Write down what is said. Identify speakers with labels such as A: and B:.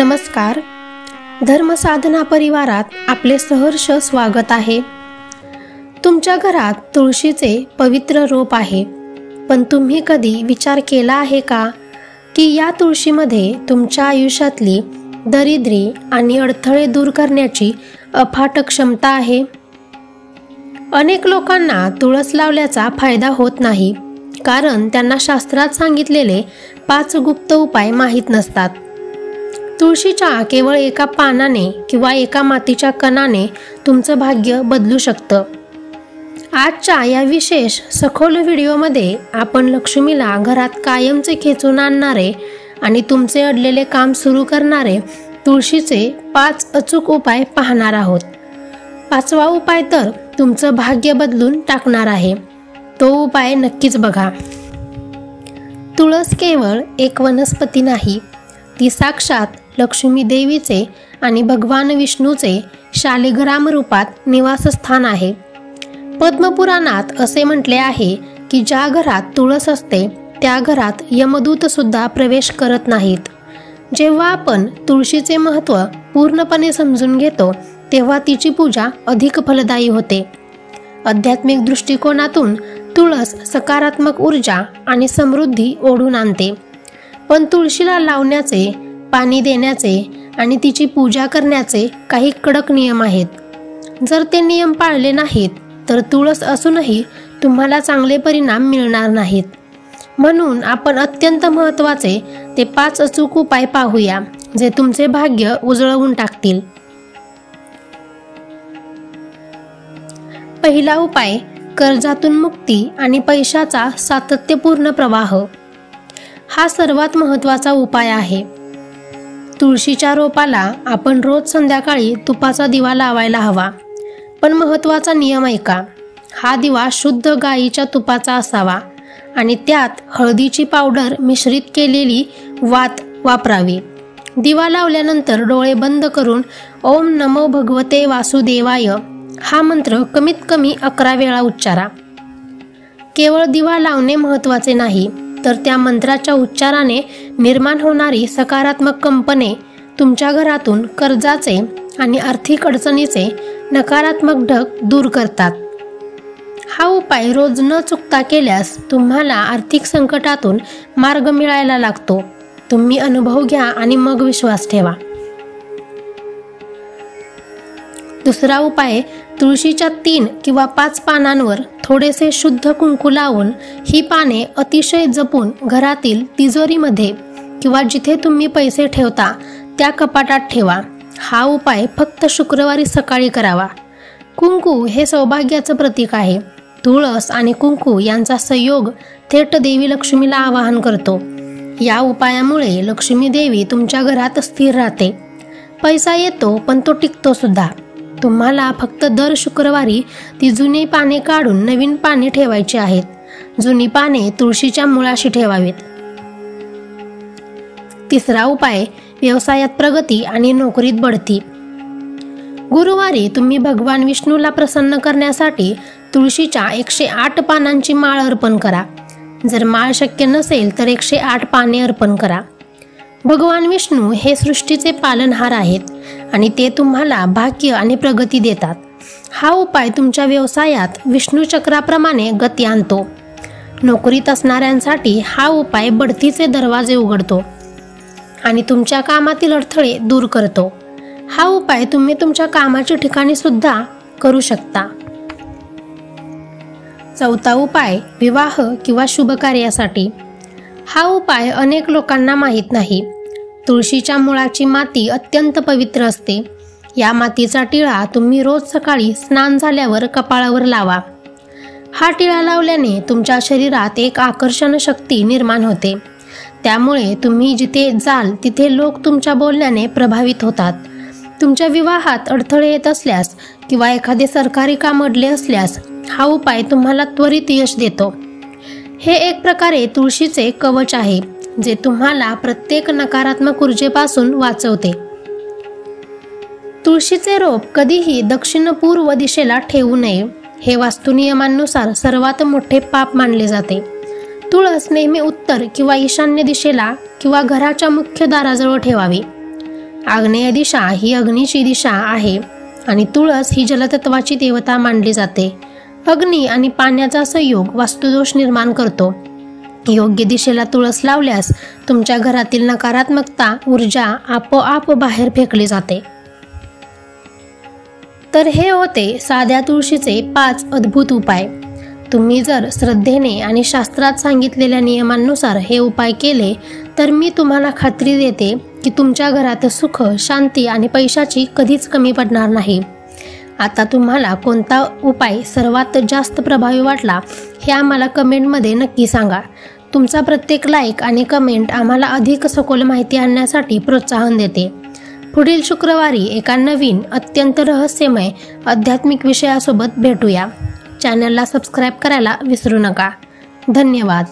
A: नमस्कार. धर्मसाधना परिवारात आपले सहर्ष स्वागत आहे. तुमच्या घरात तुळशीचे पवित्र रोप आहे, पण तुम्ही कधी विचार केला आहे का की या तुळशीमध्ये तुमच्या आयुष्यातली दरिद्री आणि अडथळे दूर करण्याची अफाट क्षमता आहे. अनेक लोकांना तुळस लावल्याचा फायदा होत नाही, कारण त्यांना शास्त्रात सांगितलेले 5 गुप्त उपाय माहीत नसतात. तुळशीच्या केवळ एका पानाने किंवा एका मातीच्या कणाने तुमचं भाग्य बदलू शकतं. आजच्या या विशेष सखोल व्हिडिओमध्ये आपण लक्ष्मीला घरात कायमचे खेचून आणणारे आणि तुमचे अडलेले काम सुरू करणारे तुळशीचे 5 अचूक उपाय पाहणार आहोत. 5वा उपाय तर तुमचं भाग्य बदलून टाकणार आहे. तो उपाय नक्कीच बघा. तुळस केवळ एक वनस्पती नाही, ती साक्षात लक्ष्मी देवीचे आणि भगवान विष्णूचे शालिग्राम रूपात निवासस्थान आहे. पद्मपुराणात असे म्हटले आहे की ज्या घरात तुळस असते त्या घरात यमदूत सुद्धा प्रवेश करत नाहीत. जेव्हा आपण तुळशीचे महत्त्व पूर्णपणे समजून घेतो तेव्हा तिची पूजा अधिक फलदायी होते. आध्यात्मिक दृष्टिकोनातून तुळस सकारात्मक ऊर्जा आणि समृद्धी ओढून आणते. पण तुळशीला लावण्याचे, पाणी देण्याचे आणि तिची पूजा करण्याचे काही कडक नियम आहेत. जर ते नियम पाळले नाहीत तर तुळस असूनही तुम्हाला चांगले परिणाम मिळणार नाहीत. म्हणून आपण अत्यंत महत्त्वाचे ते 5 अचूक उपाय पाहूया, जे तुमचे भाग्य उजळवून टाकतील. पहिला उपाय, कर्जातून मुक्ती आणि पैशाचा सातत्यपूर्ण प्रवाह. हा सर्वात महत्त्वाचा उपाय आहे. तुळशीच्या रोपाला आपण रोज संध्याकाळी तुपाचा दिवा लावायला हवा. पण महत्त्वाचा नियम ऐका. हा दिवा शुद्ध गाईच्या तुपाचा असावा आणि त्यात हळदीची पावडर मिश्रित केलेली वात वापरावी. दिवा लावल्यानंतर डोळे बंद करून ओम नमो भगवते वासुदेवाय हा मंत्र कमीत कमी 11 वेळा उच्चारा. केवळ दिवा लावणे महत्त्वाचे नाही, तर त्या मंत्राच्या उच्चाराने निर्माण होणारी सकारात्मक कंपने तुमच्या घरातून कर्जाचे आणि आर्थिक अडचणीचे नकारात्मक ढग दूर करतात. हा उपाय रोज न चुकता केल्यास तुम्हाला आर्थिक संकटातून मार्ग मिळायला लागतो. तुम्ही अनुभव घ्या आणि मग विश्वास ठेवा. दुसरा उपाय, तुळशीच्या 3 किंवा 5 पानांवर थोडेसे शुद्ध कुंकू लावून ही पाने अतिशय जपून घरातील तिजोरीमध्ये किंवा जिथे तुम्ही पैसे ठेवता त्या कपाटात ठेवा. हा उपाय फक्त शुक्रवारी सकाळी करावा. कुंकू हे सौभाग्याचं प्रतीक आहे. तुळस आणि कुंकू यांचा संयोग थेट देवी लक्ष्मीला आवाहन करतो. या उपायामुळे लक्ष्मी देवी तुमच्या घरात स्थिर राहते. पैसा येतो, पण तो टिकतो सुद्धा. तुम्हाला फक्त दर शुक्रवारी ती जुनी पाने काढून नवीन पाने ठेवायची आहेत. जुनी पाने तुळशीच्या मुळाशी ठेवावीत. तिसरा उपाय, व्यवसायात प्रगती आणि नोकरीत बढती. गुरुवारी तुम्ही भगवान विष्णूला प्रसन्न करण्यासाठी तुळशीच्या 108 पानांची माळ अर्पण करा. जर माळ शक्य नसेल तर 108 पाने अर्पण करा. भगवान विष्णू हे सृष्टीचे पालनहार आहेत आणि ते तुम्हाला भाग्य आणि प्रगती देतात. हा उपाय तुमच्या व्यवसायात विष्णू चक्राप्रमाणे गती आणतो. नोकरीत असणाऱ्यांसाठी हा उपाय बढतीचे दरवाजे उघडतो आणि तुमच्या कामातील अडथळे दूर करतो. हा उपाय तुम्ही तुमच्या कामाच्या ठिकाणी सुद्धा करू शकता. चौथा उपाय, विवाह किंवा शुभ कार्यासाठी. हा उपाय अनेक लोकांना माहीत नाही. तुळशीच्या मुळाची माती अत्यंत पवित्र असते. या मातीचा टिळा तुम्ही रोज सकाळी स्नान झाल्यावर कपाळावर लावा. हा टिळा लावल्याने तुमच्या शरीरात एक आकर्षण शक्ती निर्माण होते. त्यामुळे तुम्ही जिथे जाल तिथे लोक तुमच्या बोलण्याने प्रभावित होतात. तुमच्या विवाहात अडथळे येत असल्यास किंवा एखादे सरकारी काम अडले असल्यास हा उपाय तुम्हाला त्वरित यश देतो. हे एक प्रकारे तुळशीचे कवच आहे, जे तुम्हाला प्रत्येक नकारात्मक ऊर्जेपासून वाचवते. तुळशीचे रोप कधीही दक्षिण-पूर्व दिशेला ठेवू नये. हे वास्तुनियमांनुसार सर्वात मोठे पाप मानले जाते. तुळस नेहमी उत्तर किंवा ईशान्य दिशेला किंवा घराच्या मुख्य दाराजवळ ठेवावी. आग्नेय दिशा ही अग्नीची दिशा आहे आणि तुळस ही जलतत्वाची देवता मानली जाते. अग्नी आणि पाण्याचा संयोग वास्तुदोष निर्माण करतो. योग्य दिशेला तुळस लावल्यास तुमच्या घरातील नकारात्मकता ऊर्जा आपोआप बाहेर फेकली जाते. तर हे होते साध्या तुळशीचे 5 अद्भुत उपाय. तुम्ही जर श्रद्धेने आणि शास्त्रात सांगितलेल्या नियमांनुसार हे उपाय केले तर मी तुम्हाला खात्री देते की तुमच्या घरात सुख, शांती आणि पैशाची कधीच कमी पडणार नाही. आता तुम्हाला कोणता उपाय सर्वात जास्त प्रभावी वाटला हे आम्हाला कमेंटमध्ये नक्की सांगा. तुमचा प्रत्येक लाईक आणि कमेंट आम्हाला अधिक सखोल माहिती आणण्यासाठी प्रोत्साहन देते. पुढील शुक्रवारी एका नवीन अत्यंत रहस्यमय आध्यात्मिक विषयासोबत भेटूया. चॅनलला सबस्क्राईब करायला विसरू नका. धन्यवाद.